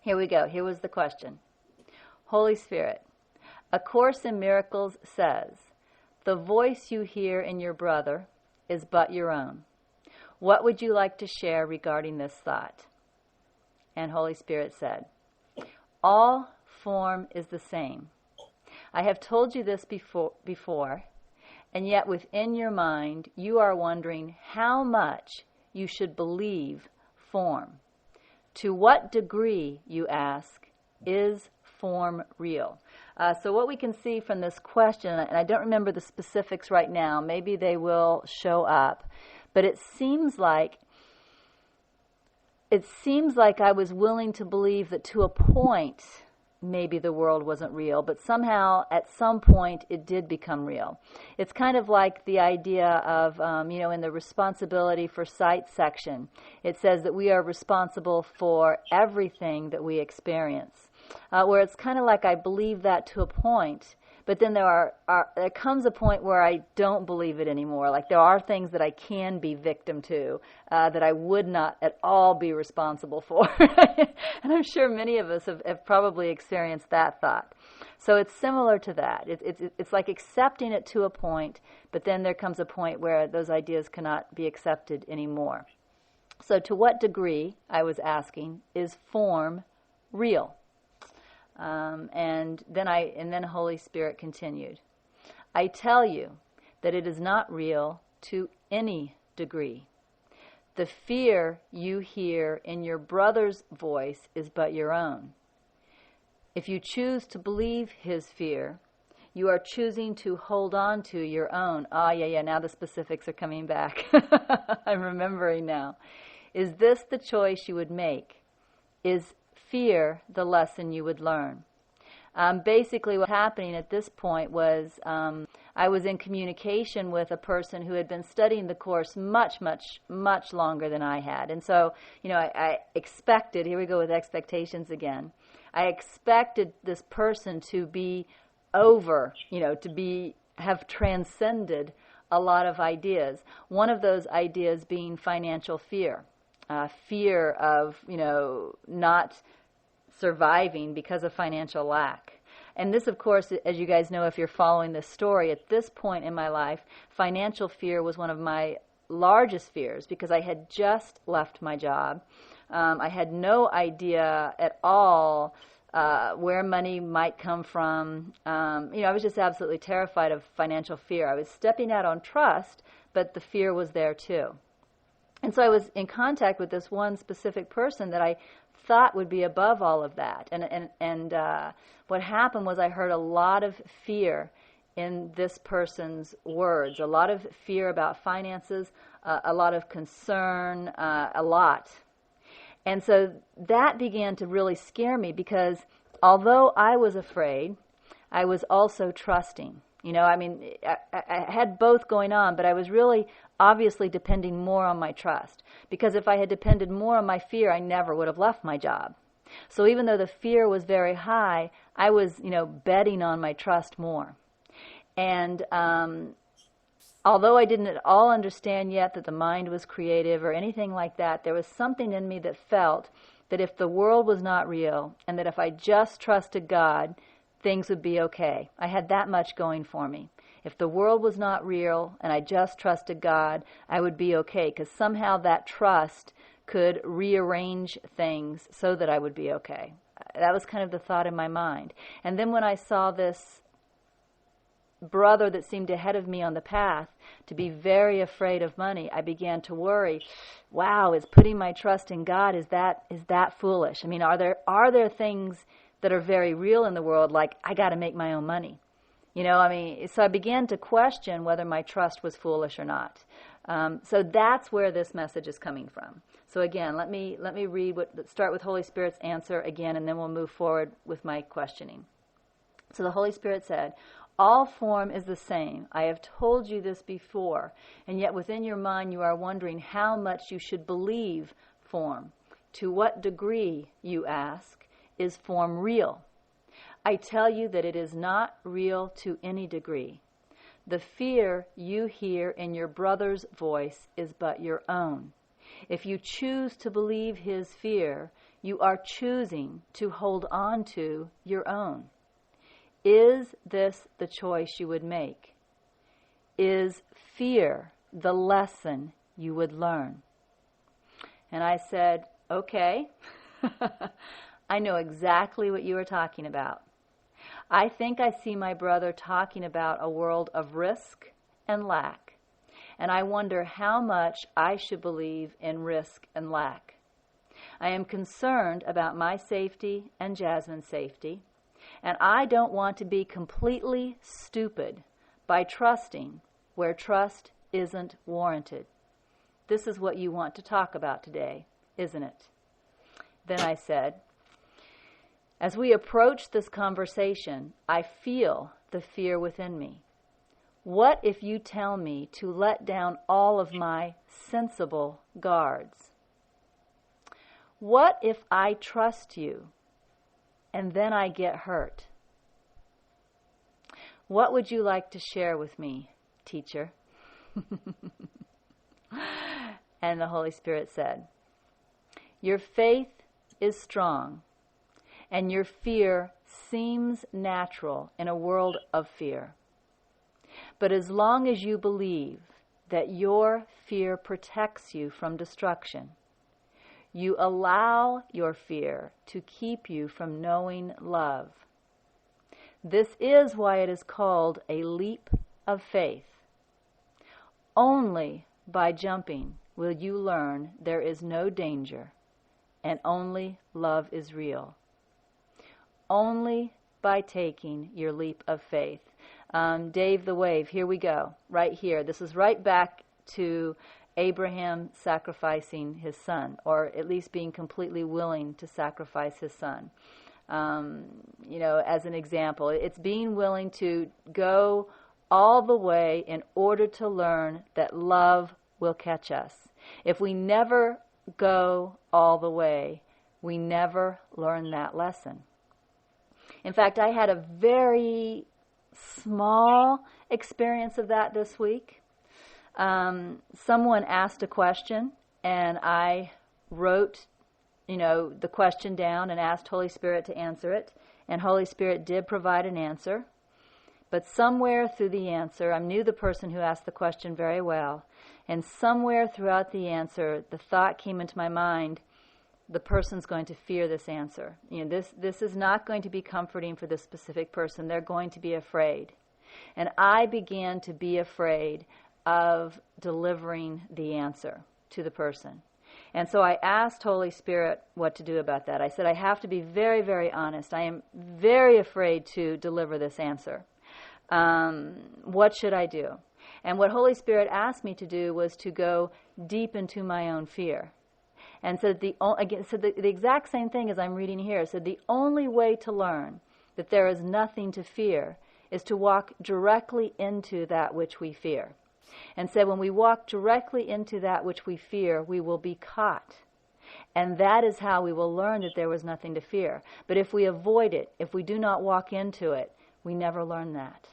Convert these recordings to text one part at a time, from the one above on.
Here we go. Here was the question. Holy Spirit, A Course in Miracles says, the voice you hear in your brother is but your own. What would you like to share regarding this thought? And Holy Spirit said, all form is the same. I have told you this before, and yet within your mind you are wondering how much you should believe form. To what degree, you ask, is form real? So what we can see from this question, and I don't remember the specifics right now, maybe they will show up, but it seems like I was willing to believe that to a point maybe the world wasn't real, but somehow at some point it did become real. It's kind of like the idea of, in the responsibility for sight section, it says that we are responsible for everything that we experience. Where it's kind of like I believe that to a point, but then there comes a point where I don't believe it anymore. Like there are things that I can be victim to that I would not at all be responsible for. And I'm sure many of us have probably experienced that thought. So it's similar to that. It's like accepting it to a point, but then there comes a point where those ideas cannot be accepted anymore. So to what degree, I was asking, is form real? And then Holy Spirit continued. I tell you that it is not real to any degree. The fear you hear in your brother's voice is but your own. If you choose to believe his fear, you are choosing to hold on to your own. Now the specifics are coming back. I'm remembering now. Is this the choice you would make? Is fear the lesson you would learn? Basically what's happening at this point was I was in communication with a person who had been studying the Course much, much, much longer than I had. And so, I expected, here we go with expectations again, I expected this person to be over, have transcended a lot of ideas. One of those ideas being financial fear. Fear of, not surviving because of financial lack. And this, of course, as you guys know, if you're following this story, at this point in my life, financial fear was one of my largest fears because I had just left my job. I had no idea at all where money might come from. I was just absolutely terrified of financial fear. I was stepping out on trust, but the fear was there too. And so I was in contact with this one specific person that I thought would be above all of that. And what happened was I heard a lot of fear in this person's words, a lot of fear about finances, a lot of concern, a lot. And so that began to really scare me because although I was afraid, I was also trusting. I had both going on, but I was really obviously depending more on my trust. Because if I had depended more on my fear, I never would have left my job. So even though the fear was very high, I was, betting on my trust more. And although I didn't at all understand yet that the mind was creative or anything like that, there was something in me that felt that if the world was not real and that if I just trusted God, things would be okay. I had that much going for me. If the world was not real and I just trusted God, I would be okay because somehow that trust could rearrange things so that I would be okay. That was kind of the thought in my mind. And then when I saw this brother that seemed ahead of me on the path to be very afraid of money, I began to worry, wow, is putting my trust in God, is that foolish? Are there things that are very real in the world, like I got to make my own money? So I began to question whether my trust was foolish or not. So that's where this message is coming from. So again, let me read start with Holy Spirit's answer again, and then we'll move forward with my questioning. So the Holy Spirit said, all form is the same. I have told you this before, and yet within your mind you are wondering how much you should believe form. To what degree, you ask, is form real? I tell you that it is not real to any degree. The fear you hear in your brother's voice is but your own. If you choose to believe his fear, you are choosing to hold on to your own. Is this the choice you would make? Is fear the lesson you would learn? And I said, okay, I know exactly what you are talking about. I think I see my brother talking about a world of risk and lack. And I wonder how much I should believe in risk and lack. I am concerned about my safety and Jasmine's safety, and I don't want to be completely stupid by trusting where trust isn't warranted. This is what you want to talk about today, isn't it? Then I said, as we approach this conversation, I feel the fear within me. What if you tell me to let down all of my sensible guards? What if I trust you and then I get hurt? What would you like to share with me, teacher? And the Holy Spirit said, your faith is strong and your fear seems natural in a world of fear. But as long as you believe that your fear protects you from destruction, you allow your fear to keep you from knowing love. This is why it is called a leap of faith. Only by jumping will you learn there is no danger and only love is real. Only by taking your leap of faith. Dave the Wave, here we go, right here. This is right back to Abraham sacrificing his son, or at least being completely willing to sacrifice his son. As an example, it's being willing to go all the way in order to learn that love will catch us. If we never go all the way, we never learn that lesson. In fact, I had a very small experience of that this week. Someone asked a question, and I wrote, the question down and asked Holy Spirit to answer it. And Holy Spirit did provide an answer. But somewhere through the answer, I knew the person who asked the question very well, and somewhere throughout the answer, the thought came into my mind, the person's going to fear this answer. This is not going to be comforting for this specific person. They're going to be afraid. And I began to be afraid of delivering the answer to the person. And so I asked Holy Spirit what to do about that. I said, I have to be very, very honest. I am very afraid to deliver this answer. What should I do? And what Holy Spirit asked me to do was to go deep into my own fear. And so the exact same thing as I'm reading here. So the only way to learn that there is nothing to fear is to walk directly into that which we fear. And so when we walk directly into that which we fear, we will be caught. And that is how we will learn that there was nothing to fear. But if we avoid it, if we do not walk into it, we never learn that.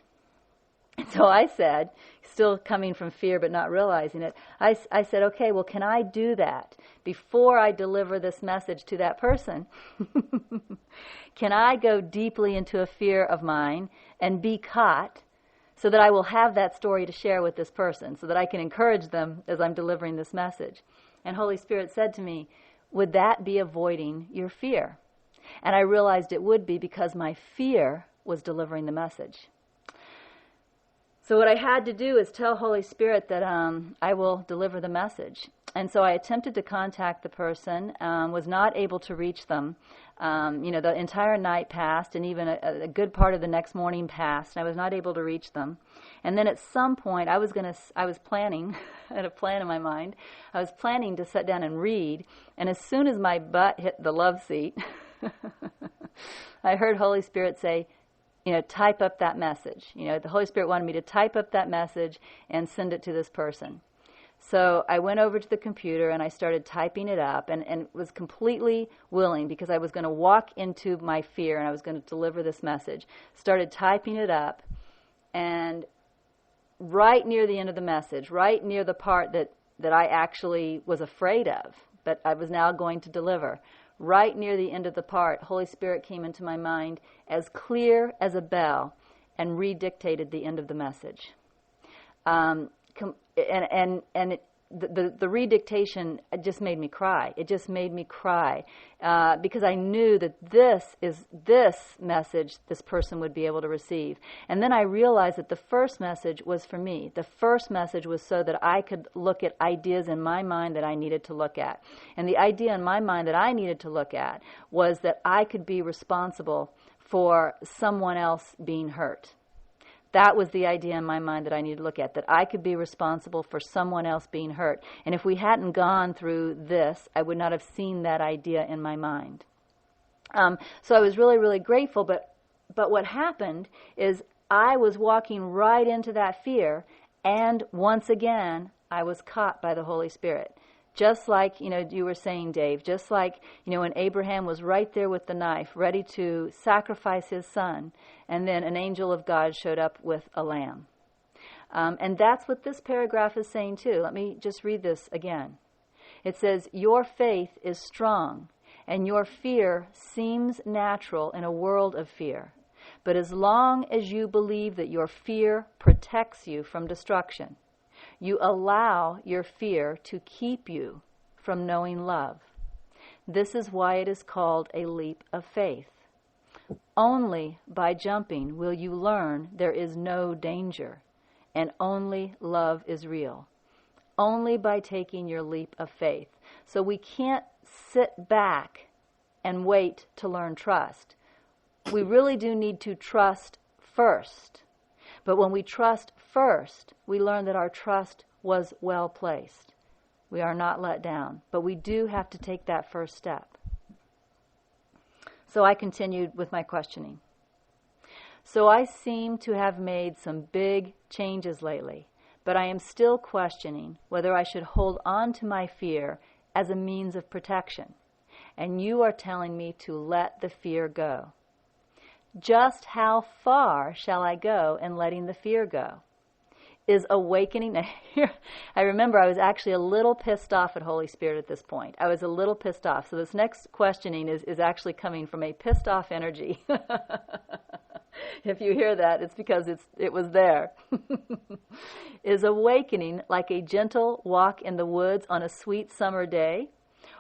And so I said, still coming from fear but not realizing it, I said, okay, well, can I do that before I deliver this message to that person? Can I go deeply into a fear of mine and be caught so that I will have that story to share with this person, so that I can encourage them as I'm delivering this message? And Holy Spirit said to me, would that be avoiding your fear? And I realized it would be, because my fear was delivering the message. So what I had to do is tell Holy Spirit that I will deliver the message. And so I attempted to contact the person, was not able to reach them. The entire night passed, and even a good part of the next morning passed, and I was not able to reach them. And then at some point, I was planning, I had a plan in my mind, I was planning to sit down and read, and as soon as my butt hit the love seat, I heard Holy Spirit say, type up that message. The Holy Spirit wanted me to type up that message and send it to this person. So I went over to the computer and I started typing it up, and was completely willing, because I was going to walk into my fear and I was going to deliver this message. Started typing it up, and right near the end of the message, right near the part that that I actually was afraid of, but I was now going to deliver. Right near the end of the part, Holy Spirit came into my mind as clear as a bell and redictated the end of the message. The redictation just made me cry. It just made me cry because I knew that this message this person would be able to receive. And then I realized that the first message was for me. The first message was so that I could look at ideas in my mind that I needed to look at. And the idea in my mind that I needed to look at was that I could be responsible for someone else being hurt. That was the idea in my mind that I needed to look at, that I could be responsible for someone else being hurt. And if we hadn't gone through this, I would not have seen that idea in my mind. So I was really, really grateful, but what happened is I was walking right into that fear, and once again, I was caught by the Holy Spirit. Just like, you were saying, Dave, just like, when Abraham was right there with the knife, ready to sacrifice his son, and then an angel of God showed up with a lamb. And that's what this paragraph is saying too. Let me just read this again. It says, your faith is strong, and your fear seems natural in a world of fear. But as long as you believe that your fear protects you from destruction, you allow your fear to keep you from knowing love. This is why it is called a leap of faith. Only by jumping will you learn there is no danger, and only love is real. Only by taking your leap of faith. So we can't sit back and wait to learn trust. We really do need to trust first. But when we trust first, we learn that our trust was well placed. We are not let down, but we do have to take that first step. So I continued with my questioning. So I seem to have made some big changes lately, but I am still questioning whether I should hold on to my fear as a means of protection. And you are telling me to let the fear go. Just how far shall I go in letting the fear go? Is awakening... I remember I was actually a little pissed off at Holy Spirit at this point. I was a little pissed off. So this next questioning is actually coming from a pissed off energy. If you hear that, it's because it was there. Is awakening like a gentle walk in the woods on a sweet summer day?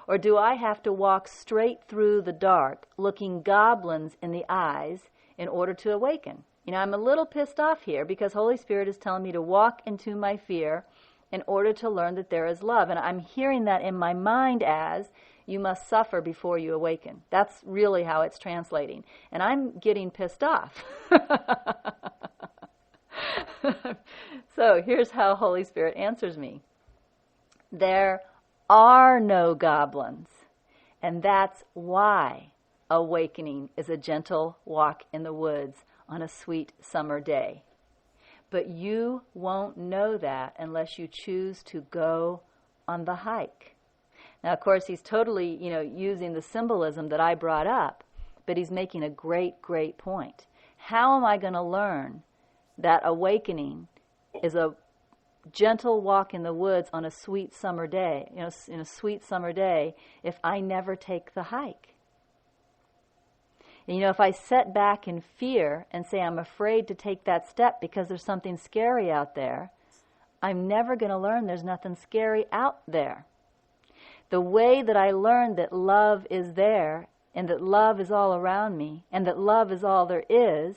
Or do I have to walk straight through the dark, looking goblins in the eyes in order to awaken? I'm a little pissed off here because Holy Spirit is telling me to walk into my fear in order to learn that there is love. And I'm hearing that in my mind as, you must suffer before you awaken. That's really how it's translating. And I'm getting pissed off. So here's how Holy Spirit answers me. There are no goblins, and that's why awakening is a gentle walk in the woods on a sweet summer day. But you won't know that unless you choose to go on the hike. Now, of course, he's totally, using the symbolism that I brought up, but he's making a great, great point. How am I going to learn that awakening is a gentle walk in the woods on a sweet summer day, in a sweet summer day, if I never take the hike? And, if I set back in fear and say I'm afraid to take that step because there's something scary out there, I'm never going to learn there's nothing scary out there. The way that I learned that love is there and that love is all around me and that love is all there is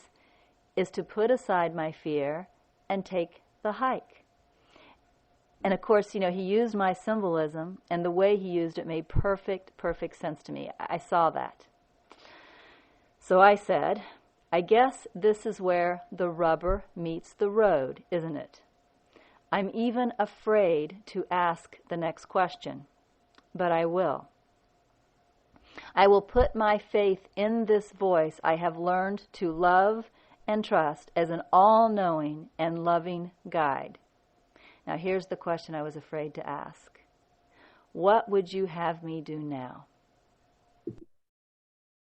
to put aside my fear and take the hike. And of course, he used my symbolism, and the way he used it made perfect sense to me. I saw that. So I said, I guess this is where the rubber meets the road, isn't it? I'm even afraid to ask the next question, but I will. I will put my faith in this voice I have learned to love and trust as an all-knowing and loving guide. Now here's the question I was afraid to ask. What would you have me do now?